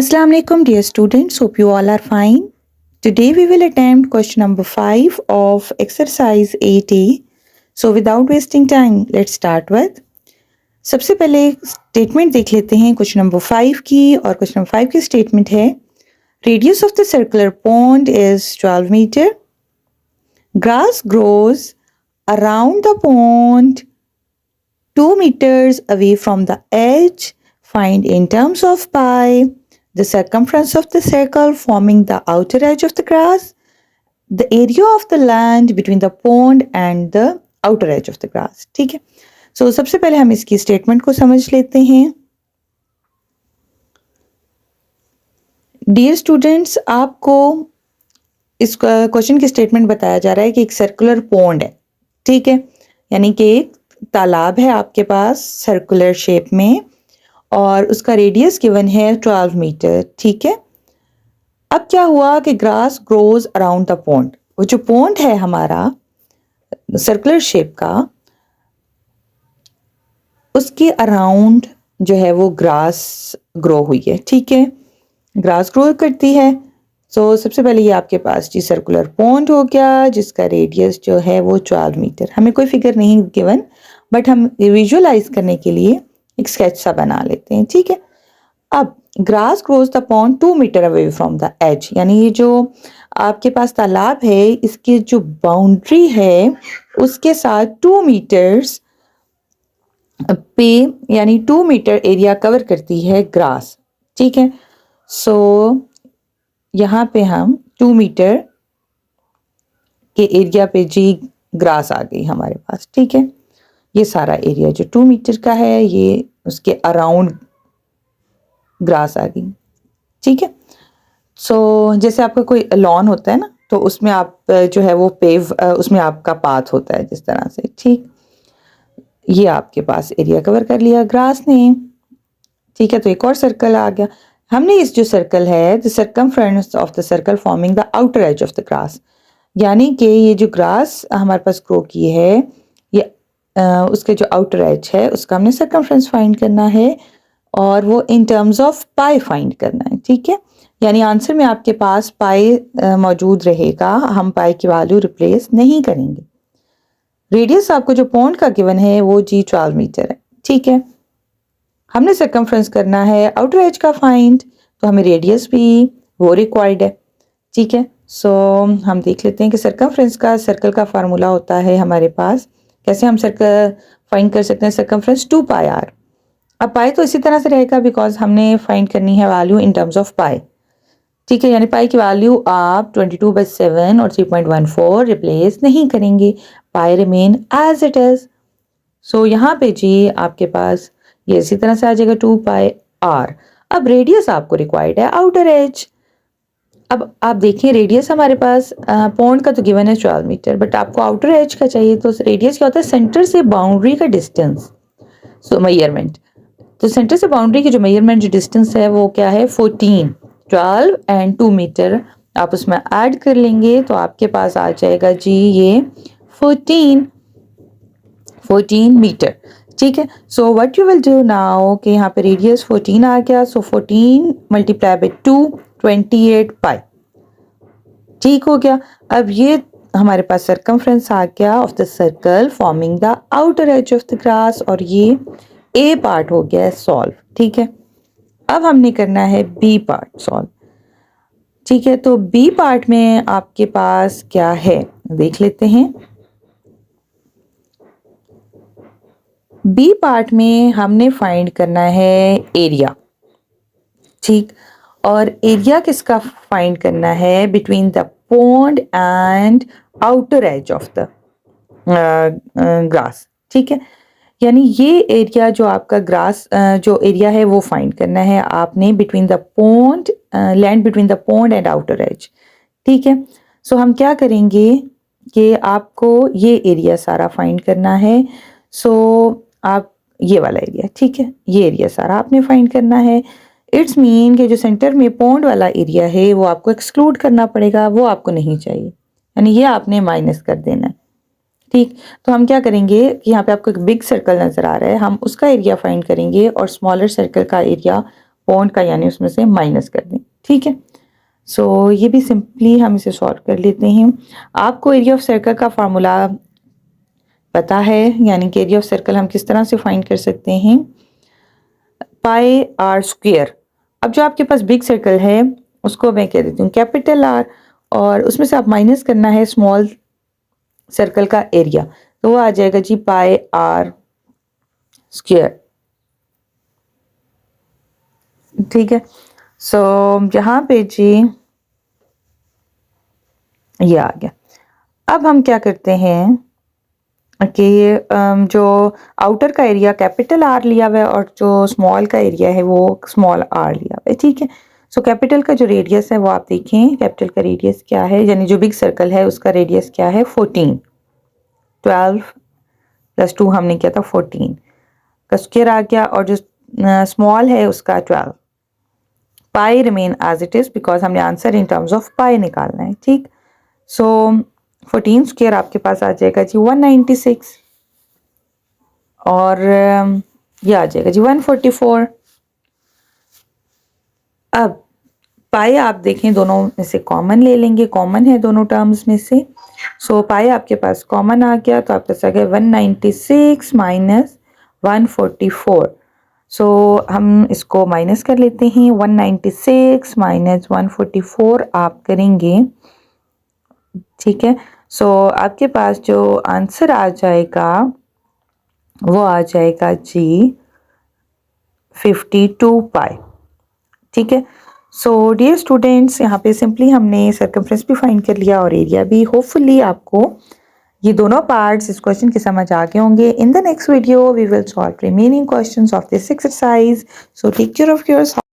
Assalamu alaikum dear students, hope you all are fine. Today we will attempt question number 5 of exercise 8A. So without wasting time, let's start with. सबसे पहले statement देख लेते हैं question number 5 की और question number 5 की statement है radius of the circular pond is 12 metre. Grass grows around the pond 2 meters away from the edge. Find in terms of pi the circumference of the circle forming the outer edge of the grass, the area of the land between the pond and the outer edge of the grass. ठीक है. So सबसे पहले हम इसकी statement को समझ लेते हैं. डियर स्टूडेंट्स, आपको इस क्वेश्चन की स्टेटमेंट बताया जा रहा है कि एक सर्कुलर पॉन्ड है. ठीक है, यानी कि एक तालाब है आपके पास सर्कुलर शेप में और उसका रेडियस गिवन है 12 मीटर. ठीक है. अब क्या हुआ कि grass grows around the pond. वो जो पॉन्ड है हमारा सर्कुलर शेप का, उसके अराउंड जो है वो ग्रास ग्रो हुई है. ठीक है, ग्रास ग्रो करती है. सो सबसे पहले ये आपके पास जी सर्कुलर पॉन्ड हो गया जिसका रेडियस जो है वो 12 मीटर. हमें कोई फिगर नहीं गिवन, बट हम विजुअलाइज करने के लिए एक स्केच सा बना लेते हैं. ठीक है. अब grass grows the pond 2 metre away from the edge, यानी ये जो आपके पास तालाब है इसकी जो बाउंड्री है उसके साथ 2 मीटर्स पे, यानी 2 मीटर एरिया कवर करती है ग्रास. ठीक है. सो यहाँ पे हम 2 मीटर के एरिया पे जी ग्रास आ गई हमारे पास. ठीक है. ये सारा एरिया जो 2 मीटर का है ये उसके अराउंड ग्रास आ गई. ठीक है. सो जैसे आपका कोई लॉन होता है ना, तो उसमें आप जो है वो पेव उसमें आपका पाथ होता है जिस तरह से. ठीक, ये आपके पास एरिया कवर कर लिया ग्रास ने. ठीक है. तो एक और सर्कल आ गया. हमने इस जो सर्कल है the circumference of the circle forming the outer as of the grass, यानी कि ये जो ग्रास हमारे पास ग्रो की है ये उसके जो आउटर एज है उसका हमने सर्कमफ्रेंस फाइंड करना है और वो इन टर्म्स ऑफ पाई फाइंड करना है. ठीक है. यानी आंसर में आपके पास पाई मौजूद रहेगा, हम पाई की वैल्यू रिप्लेस नहीं करेंगे. रेडियस आपको जो पॉन्ड का गिवन है वो जी 12 मीटर है. ठीक है. हमने सर्कमफ्रेंस करना है आउटर एज का फाइंड, तो हमें रेडियस भी वो रिक्वायर्ड है. ठीक है. सो हम देख लेते हैं कि सर्कमफ्रेंस का सर्कल का फार्मूला होता है हमारे पास. कैसे हम सर्कल फाइंड कर सकते हैं? Circumference 2 pi r. अब पाई तो इसी तरह से रहेगा बिकॉज हमने फाइंड करनी है वैल्यू इन टर्म्स ऑफ पाई. ठीक है. यानी पाई की वैल्यू आप 22/7 और 3.14 रिप्लेस नहीं करेंगे. पाई रिमेन एज इट इज. सो यहाँ पे जी आपके पास ये इसी तरह से आ जाएगा 2 पाई आर. अब रेडियस आपको रिक्वायर्ड है आउटर एज. अब आप देखिए रेडियस हमारे पास पॉन्ड का तो गिवन है 12 मीटर, बट आपको आउटर एज का चाहिए. तो रेडियस क्या होता है? सेंटर से बाउंड्री का डिस्टेंस. सो मेजरमेंट, तो सेंटर से बाउंड्री की जो मेजरमेंट जो डिस्टेंस है वो क्या है? 14. 12 एंड 2 मीटर आप उसमें ऐड कर लेंगे तो आपके पास आ जाएगा जी ये 14 मीटर. ठीक है. So what you will do now कि यहाँ पे रेडियस 14 आ गया. सो 14 मल्टीप्लाई बाय 2 28 पाई. ठीक हो गया. अब ये हमारे पास सर्कमफ्रेंस आ गया of the circle forming the outer as of the grass और ये ए पार्ट हो गया है सॉल्व. ठीक है. अब हमने करना है बी पार्ट सॉल्व. ठीक है. तो बी पार्ट में आपके पास क्या है देख लेते हैं. बी पार्ट में हमने फाइंड करना है एरिया. ठीक. और एरिया किसका फाइंड करना है? Between the pond and outer as of the grass. ठीक है. यानी ये एरिया जो आपका ग्रास जो एरिया है वो फाइंड करना है आपने between the pond, land between the pond and outer as. ठीक है. सो हम क्या करेंगे कि आपको ये एरिया सारा फाइंड करना है. सो आप ये वाला एरिया, ठीक है, ये एरिया सारा आपने फाइंड करना है. इट्स मीन कि जो सेंटर में पॉन्ड वाला एरिया है वो आपको एक्सक्लूड करना पड़ेगा, वो आपको नहीं चाहिए, यानी ये आपने माइनस कर देना है. ठीक. तो हम क्या करेंगे कि यहाँ पे आपको एक बिग सर्कल नजर आ रहा है, हम उसका एरिया फाइंड करेंगे और स्मॉलर सर्कल का एरिया पॉइंट का यानी उसमें से माइनस कर दें, ठीक है। सो ये भी सिंपली हम इसे सॉल्व कर लेते हैं। आपको एरिया ऑफ सर्कल का फार्मूला पता है, यानी कि एरिया ऑफ सर्कल हम किस तरह से फाइंड कर सकते हैं, पाई आर स्क्वेयर। अब जो आपके पास बिग सर्कल है उसको मैं कह देती हूँ कैपिटल आर, और उसमें से आप माइनस करना है स्मॉल सर्कल का एरिया, तो वो आ जाएगा जी पाई आर स्क्वेयर, ठीक है। सो यहाँ पे जी ये आ गया। अब हम क्या करते हैं कि जो आउटर का एरिया कैपिटल आर लिया हुआ है और जो स्मॉल का एरिया है वो स्मॉल आर लिया हुआ है, ठीक है। सो कैपिटल का जो रेडियस है वो आप देखें, कैपिटल का रेडियस क्या है, यानी जो बिग सर्कल है उसका रेडियस क्या है 14, 12 + 2 हमने किया था 14 का स्क्वायर आ गया, और जो स्मॉल है उसका 12। Pi remain as it is because हमने answer in terms of pi निकालना है, ठीक। सो 14 स्क्वायर आपके पास आ जाएगा जी 196, और ये आ जाएगा जी 144। अब पाई आप देखें दोनों में से कॉमन ले लेंगे, कॉमन है दोनों टर्म्स में से। सो पाई आपके पास कॉमन आ गया, तो आपके पास आ गया 196 माइनस 144। सो हम इसको माइनस कर लेते हैं, 196 माइनस 144 आप करेंगे, ठीक है। सो आपके पास जो आंसर आ जाएगा वो आ जाएगा जी 52 पाई, ठीक है। सो डियर स्टूडेंट्स, यहाँ पे सिंपली हमने सर्कमफ्रेंस भी फाइंड कर लिया और एरिया भी। होपफुली आपको ये दोनों पार्ट्स इस क्वेश्चन के समझ आ गए होंगे। In the next video we will solve remaining questions of this exercise. So take care of yourself.